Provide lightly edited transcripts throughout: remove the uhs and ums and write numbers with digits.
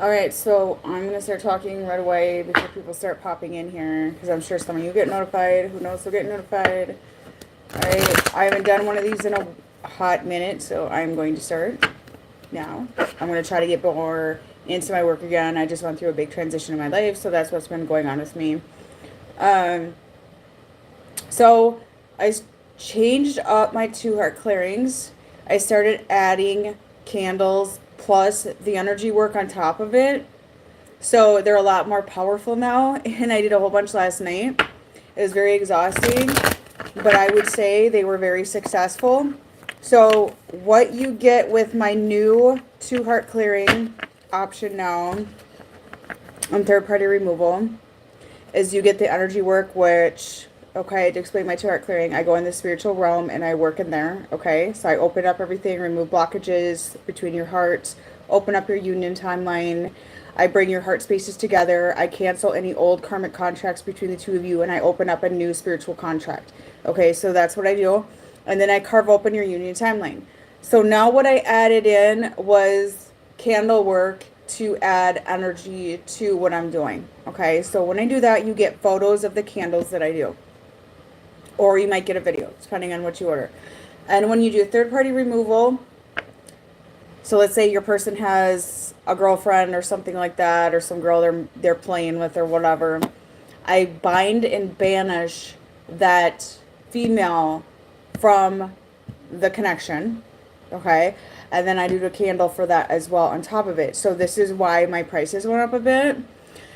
Alright, so I'm going to start talking right away before people start popping in here, because I'm sure some of you get notified. Who knows who'll get notified? Alright, I haven't done one of these in a hot minute, so I'm going to start now. I'm going to try to get more into my work again. I just went through a big transition in my life, so that's what's been going on with me. Um, so I changed up my 2 heart clearings. I started adding candles plus the energy work on top of it. So they're a lot more powerful now. And I did a whole bunch last night. It was very exhausting, but I would say they were very successful. So what you get with my new 2 heart clearing option now on third party removal is you get the energy work, which, okay, to explain my 2 heart clearing, I go in the spiritual realm and I work in there, okay? So I open up everything, remove blockages between your hearts, open up your union timeline. I bring your heart spaces together. I cancel any old karmic contracts between the two of you, and I open up a new spiritual contract. Okay, so that's what I do. And then I carve open your union timeline. So now what I added in was candle work to add energy to what I'm doing. Okay, so when I do that, you get photos of the candles that I do. Or you might get a video, depending on what you order. And when you do third party removal, so let's say your person has a girlfriend or something like that, or some girl they're playing with or whatever. I bind and banish that female from the connection, okay? And then I do the candle for that as well on top of it. So this is why my prices went up a bit,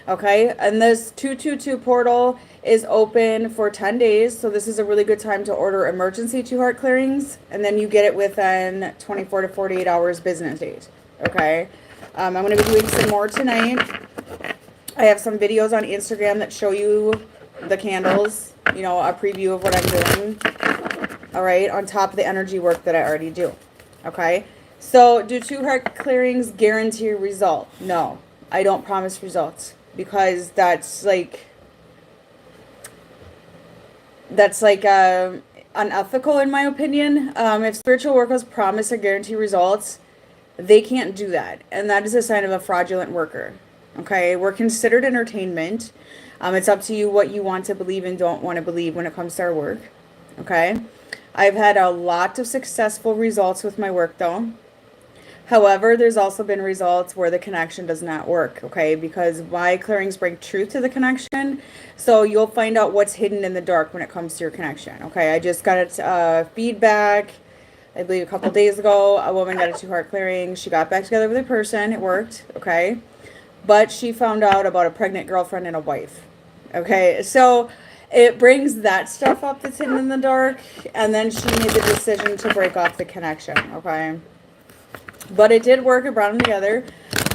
okay? And this 222 portal is open for 10 days. So this is a really good time to order emergency 2 heart clearings. And then you get it within 24 to 48 hours business days, okay? I'm going to be doing some more tonight. I have some videos on Instagram that show you the candles, you know, a preview of what I'm doing, all right, on top of the energy work that I already do, okay? So do 2 heart clearings guarantee a result? No, I don't promise results, because that's like unethical in my opinion. If spiritual workers promise or guarantee results, they can't do that, and that is a sign of a fraudulent worker. Okay, we're considered entertainment. It's up to you what you want to believe and don't want to believe when it comes to our work. Okay, I've had a lot of successful results with my work though. However, there's also been results where the connection does not work, okay? Because my clearings bring truth to the connection. So you'll find out what's hidden in the dark when it comes to your connection, okay? I just got feedback, I believe a couple days ago. A woman got a 2 heart clearing. She got back together with a person. It worked, okay? But she found out about a pregnant girlfriend and a wife, okay? So it brings that stuff up that's hidden in the dark. And then she made the decision to break off the connection, okay? But it did work. It brought them together.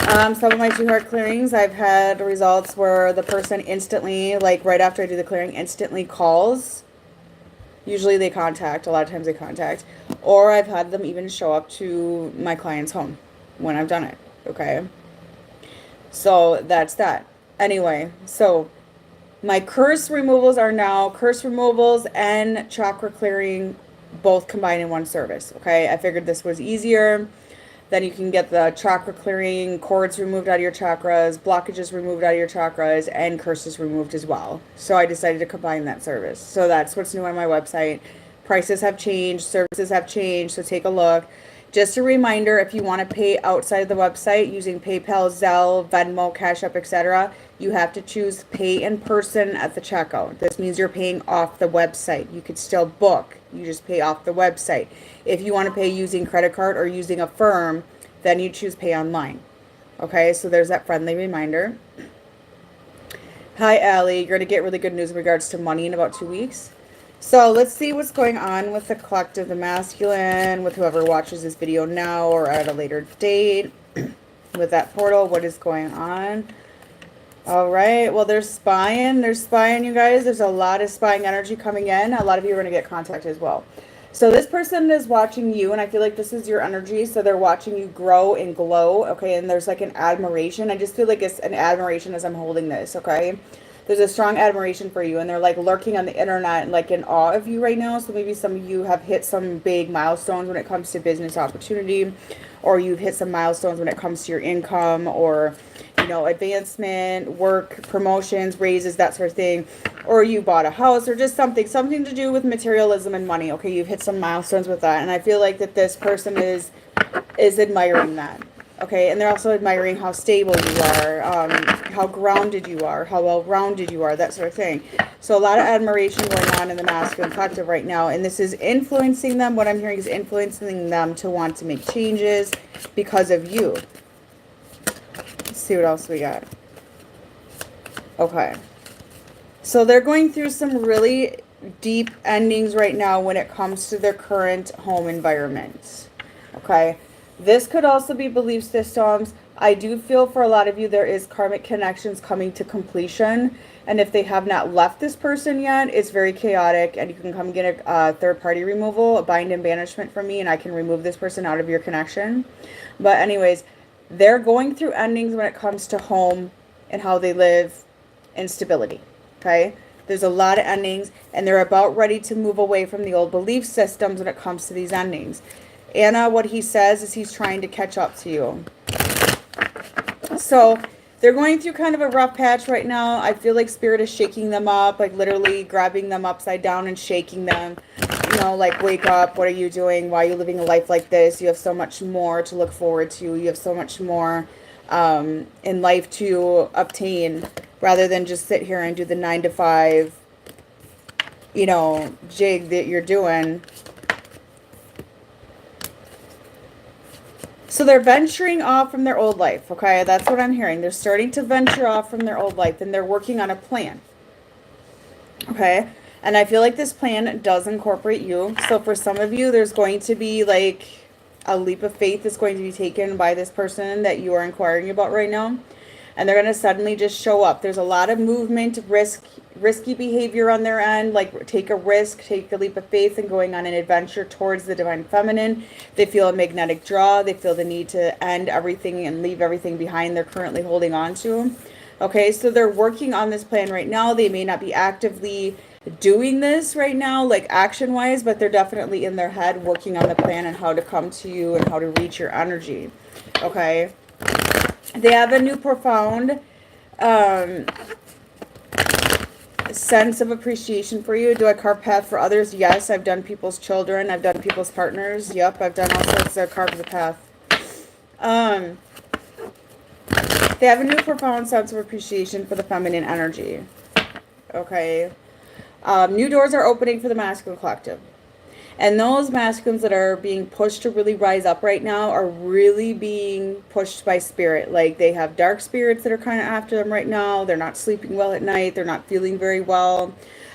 Some of my 2 heart clearings, I've had results where the person instantly, like right after I do the clearing, instantly calls. Usually they contact. A lot of times they contact. Or I've had them even show up to my client's home when I've done it. Okay. So that's that. Anyway, so my curse removals are now curse removals and chakra clearing both combined in one service. Okay. I figured this was easier. Then you can get the chakra clearing, cords removed out of your chakras, blockages removed out of your chakras, and curses removed as well. So I decided to combine that service. So that's what's new on my website. Prices have changed, services have changed, so take a look. Just a reminder, if you want to pay outside the website using PayPal, Zelle, Venmo, Cash App, etc., you have to choose pay in person at the checkout. This means you're paying off the website. You could still book. You just pay off the website. If you want to pay using credit card or using a firm, then you choose pay online. Okay, so there's that friendly reminder. Hi, Allie. You're going to get really good news in regards to money in about 2 weeks. So let's see what's going on with the collective, the masculine, with whoever watches this video now or at a later date. With that portal, what is going on? All right, well, they're spying. They're spying, you guys. There's a lot of spying energy coming in. A lot of you are going to get contact as well. So this person is watching you, and I feel like this is your energy. So they're watching you grow and glow, okay? And there's like an admiration. I just feel like it's an admiration as I'm holding this, okay? There's a strong admiration for you, and they're like lurking on the internet and like in awe of you right now. So maybe some of you have hit some big milestones when it comes to business opportunity, or you've hit some milestones when it comes to your income, or advancement, work, promotions, raises, that sort of thing, or you bought a house, or just something to do with materialism and money. Okay, you've hit some milestones with that, and I feel like that this person is admiring that. Okay, and they're also admiring how stable you are, how grounded you are, how well-rounded you are, that sort of thing. So a lot of admiration going on in the masculine collective right now, and this is influencing them. What I'm hearing is influencing them to want to make changes because of you. Let's see what else we got. Okay. So they're going through some really deep endings right now when it comes to their current home environment. Okay. This could also be belief systems. I do feel for a lot of you there is karmic connections coming to completion. And if they have not left this person yet, it's very chaotic. And you can come get a third-party removal, a bind and banishment from me, and I can remove this person out of your connection. But anyways, they're going through endings when it comes to home and how they live and stability. Okay? There's a lot of endings, and they're about ready to move away from the old belief systems when it comes to these endings. Anna, what he says is he's trying to catch up to you. So they're going through kind of a rough patch right now. I feel like Spirit is shaking them up, like literally grabbing them upside down and shaking them. Like, wake up. What are you doing? Why are you living a life like this? You have so much more to look forward to. You have so much more in life to obtain, rather than just sit here and do the 9-to-5, jig that you're doing. So they're venturing off from their old life, okay? That's what I'm hearing. They're starting to venture off from their old life, and they're working on a plan, okay? And I feel like this plan does incorporate you. So for some of you, there's going to be like a leap of faith that's going to be taken by this person that you are inquiring about right now. And they're going to suddenly just show up. There's a lot of movement, risky behavior on their end, like take a risk, take a leap of faith, and going on an adventure towards the divine feminine. They feel a magnetic draw. They feel the need to end everything and leave everything behind they're currently holding on to. Okay, so they're working on this plan right now. They may not be actively doing this right now, like action-wise, but they're definitely in their head working on the plan and how to come to you and how to reach your energy. Okay. They have a new profound sense of appreciation for you. Do I carve path for others? Yes, I've done people's children. I've done people's partners. Yep, I've done all sorts of carve the path. They have a new profound sense of appreciation for the feminine energy. Okay. New doors are opening for the masculine collective. And those masculines that are being pushed to really rise up right now are really being pushed by spirit. Like, they have dark spirits that are kind of after them right now. They're not sleeping well at night. They're not feeling very well.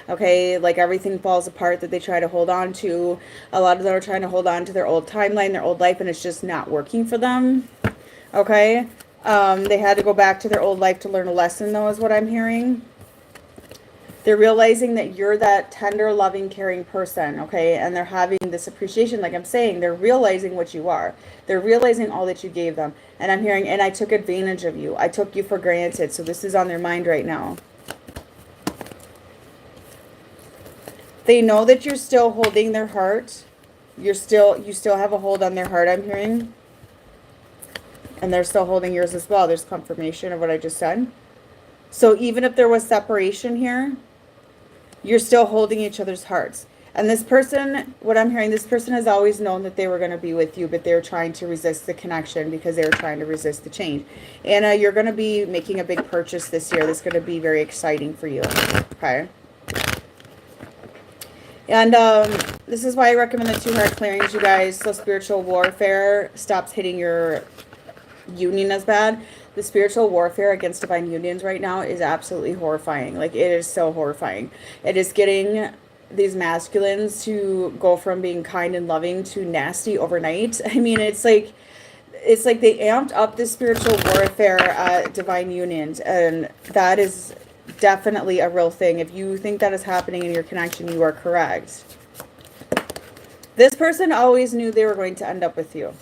Okay, like everything falls apart that they try to hold on to. A lot of them are trying to hold on to their old timeline, their old life, and it's just not working for them. Okay, they had to go back to their old life to learn a lesson, though, is what I'm hearing. They're realizing that you're that tender, loving, caring person, okay? And they're having this appreciation, like I'm saying. They're realizing what you are. They're realizing all that you gave them. And I'm hearing, and I took advantage of you. I took you for granted. So this is on their mind right now. They know that you're still holding their heart. You still have a hold on their heart, I'm hearing. And they're still holding yours as well. There's confirmation of what I just said. So even if there was separation here, you're still holding each other's hearts. And this person, what I'm hearing, this person has always known that they were going to be with you, but they were trying to resist the connection because they were trying to resist the change. Anna, you're going to be making a big purchase this year. That's going to be very exciting for you. Okay. And this is why I recommend the 2 heart clearings, you guys. So spiritual warfare stops hitting your union as bad. The spiritual warfare against divine unions right now is absolutely horrifying. Like, it is so horrifying. It is getting these masculines to go from being kind and loving to nasty overnight. I mean, it's like they amped up this spiritual warfare at divine unions, and that is definitely a real thing. If you think that is happening in your connection, you are correct. This person always knew they were going to end up with you.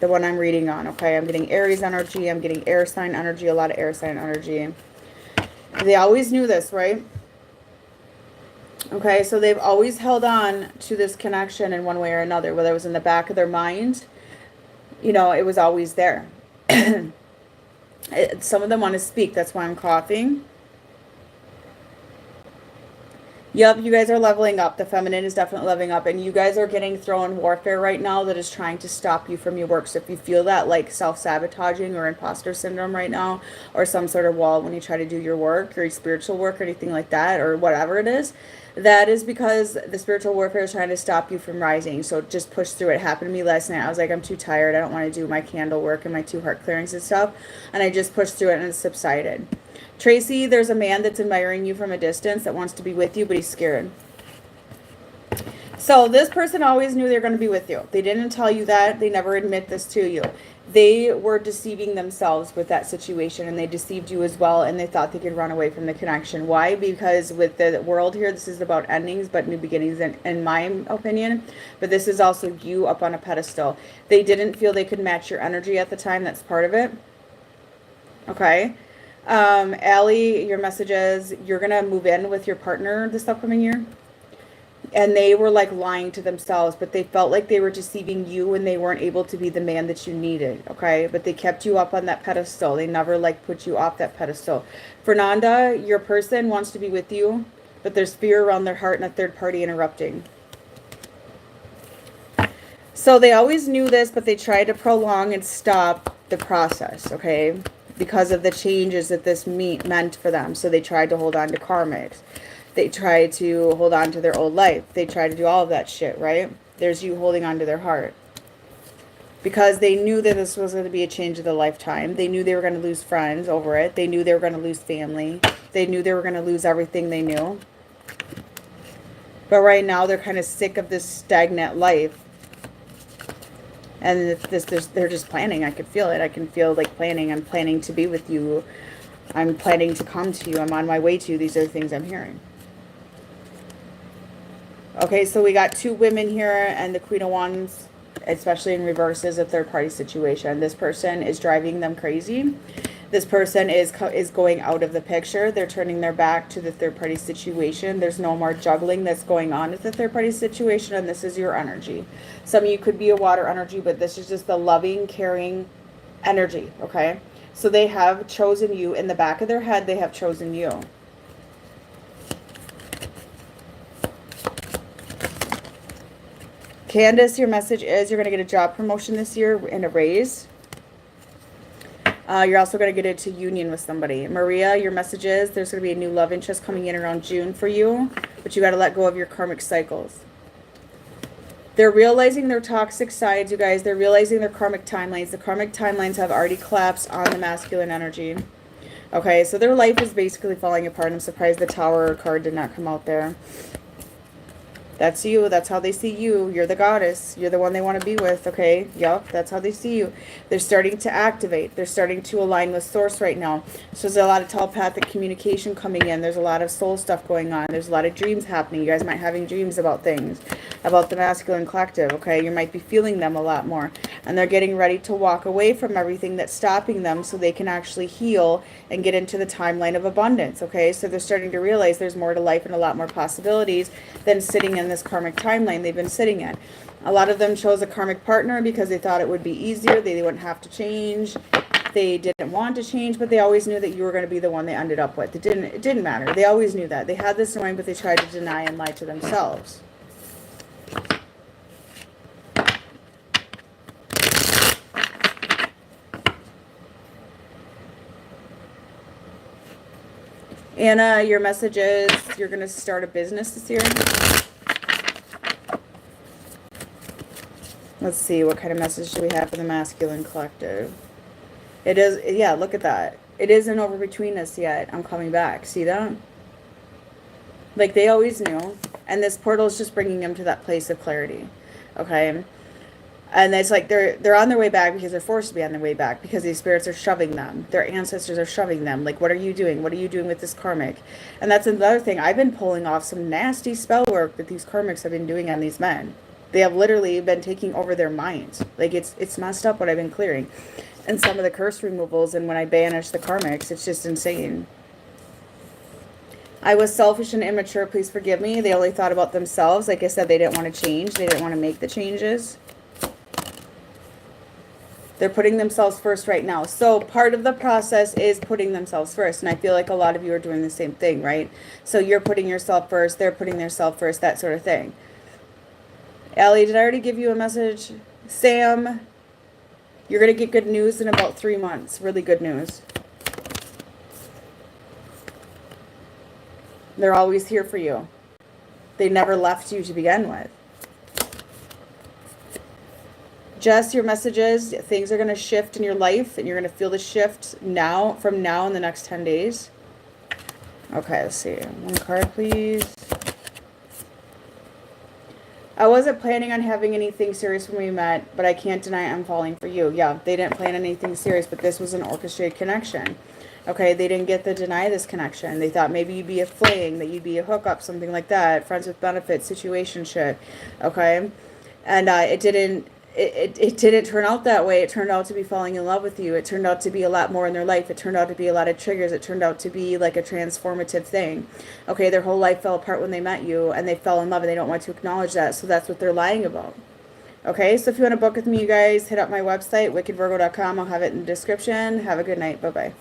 The one I'm reading on, okay? I'm getting Aries energy. I'm getting air sign energy, a lot of air sign energy. They always knew this, right? Okay, so they've always held on to this connection in one way or another, whether it was in the back of their mind, you know, it was always there. Some of them want to speak, that's why I'm coughing. Yep, you guys are leveling up. The feminine is definitely leveling up, and you guys are getting thrown warfare right now that is trying to stop you from your work. So if you feel that like self-sabotaging or imposter syndrome right now, or some sort of wall when you try to do your work or your spiritual work or anything like that, or whatever it is, that is because the spiritual warfare is trying to stop you from rising. So just push through it. It happened to me last night. I was like, I'm too tired. I don't want to do my candle work and my 2 heart clearings and stuff. And I just pushed through it and it subsided. Tracy, there's a man that's admiring you from a distance that wants to be with you, but he's scared. So this person always knew they were going to be with you. They didn't tell you that. They never admit this to you. They were deceiving themselves with that situation, and they deceived you as well, and they thought they could run away from the connection. Why? Because with the world here, this is about endings, but new beginnings, in my opinion. But this is also you up on a pedestal. They didn't feel they could match your energy at the time. That's part of it. Okay. Allie, your message is you're going to move in with your partner this upcoming year. And they were like lying to themselves, but they felt like they were deceiving you and they weren't able to be the man that you needed. Okay. But they kept you up on that pedestal. They never like put you off that pedestal. Fernanda, your person wants to be with you, but there's fear around their heart and a third party interrupting. So they always knew this, but they tried to prolong and stop the process. Okay. Because of the changes that this meant for them. So they tried to hold on to karmics. They tried to hold on to their old life. They tried to do all of that shit, right? There's you holding on to their heart. Because they knew that this was going to be a change of the lifetime. They knew they were going to lose friends over it. They knew they were going to lose family. They knew they were going to lose everything they knew. But right now they're kind of sick of this stagnant life. And they're just planning. I could feel it. I can feel like planning. I'm planning to be with you. I'm planning to come to you. I'm on my way to you. These are the things I'm hearing. Okay, so we got 2 women here, and the Queen of Wands, especially in reverse, is a third-party situation. This person is driving them crazy. This person is going out of the picture. They're turning their back to the third-party situation. There's no more juggling that's going on with the third-party situation, and this is your energy. Some of you could be a water energy, but this is just the loving, caring energy, okay? So they have chosen you. In the back of their head, they have chosen you. Candace, your message is you're going to get a job promotion this year and a raise. You're also going to get into union with somebody. Maria, your message is there's going to be a new love interest coming in around June for you, but you got to let go of your karmic cycles. They're realizing their toxic sides, you guys. They're realizing their karmic timelines. The karmic timelines have already collapsed on the masculine energy. Okay, so their life is basically falling apart. I'm surprised the Tower card did not come out there. That's you. That's how they see you. You're the goddess. You're the one they want to be with, okay? Yup, that's how they see you. They're starting to activate. They're starting to align with source right now. So there's a lot of telepathic communication coming in. There's a lot of soul stuff going on. There's a lot of dreams happening. You guys might be having dreams about things, about the masculine collective, okay? You might be feeling them a lot more. And they're getting ready to walk away from everything that's stopping them so they can actually heal and get into the timeline of abundance, okay? So they're starting to realize there's more to life and a lot more possibilities than sitting in this karmic timeline they've been sitting in. A lot of them chose a karmic partner because they thought it would be easier. They wouldn't have to change. They didn't want to change, but they always knew that you were going to be the one they ended up with. It didn't matter. They always knew that. They had this knowing, but they tried to deny and lie to themselves. Anna, your message is you're going to start a business this year. Let's see, what kind of message do we have for the masculine collective? It is, yeah, look at that. It isn't over between us yet. I'm coming back. See that? Like they always knew. And this portal is just bringing them to that place of clarity. Okay? And it's like they're on their way back because they're forced to be on their way back because these spirits are shoving them. Their ancestors are shoving them. Like, what are you doing? What are you doing with this karmic? And that's another thing. I've been pulling off some nasty spell work that these karmics have been doing on these men. They have literally been taking over their minds. Like, it's messed up what I've been clearing. And some of the curse removals and when I banish the karmics, it's just insane. I was selfish and immature. Please forgive me. They only thought about themselves. Like I said, they didn't want to change. They didn't want to make the changes. They're putting themselves first right now. So part of the process is putting themselves first. And I feel like a lot of you are doing the same thing, right? So you're putting yourself first. They're putting themselves first, that sort of thing. Ellie, did I already give you a message? Sam, you're going to get good news in about 3 months. Really good news. They're always here for you. They never left you to begin with. Jess, your message is things are going to shift in your life, and you're going to feel the shift now, from now in the next 10 days. Okay, let's see. One card, please. I wasn't planning on having anything serious when we met, but I can't deny I'm falling for you. Yeah, they didn't plan anything serious, but this was an orchestrated connection. Okay, they didn't get to deny this connection. They thought maybe you'd be a fling, that you'd be a hookup, something like that. Friends with benefits, situationship. Okay, and it didn't turn out that way. It turned out to be falling in love with you. It turned out to be a lot more in their life. It turned out to be a lot of triggers. It turned out to be like a transformative thing. Okay, their whole life fell apart when they met you, and they fell in love, and they don't want to acknowledge that. So that's what they're lying about. Okay, so if you want to book with me, you guys, hit up my website, wickedvirgo.com. I'll have it in the description. Have a good night. Bye-bye.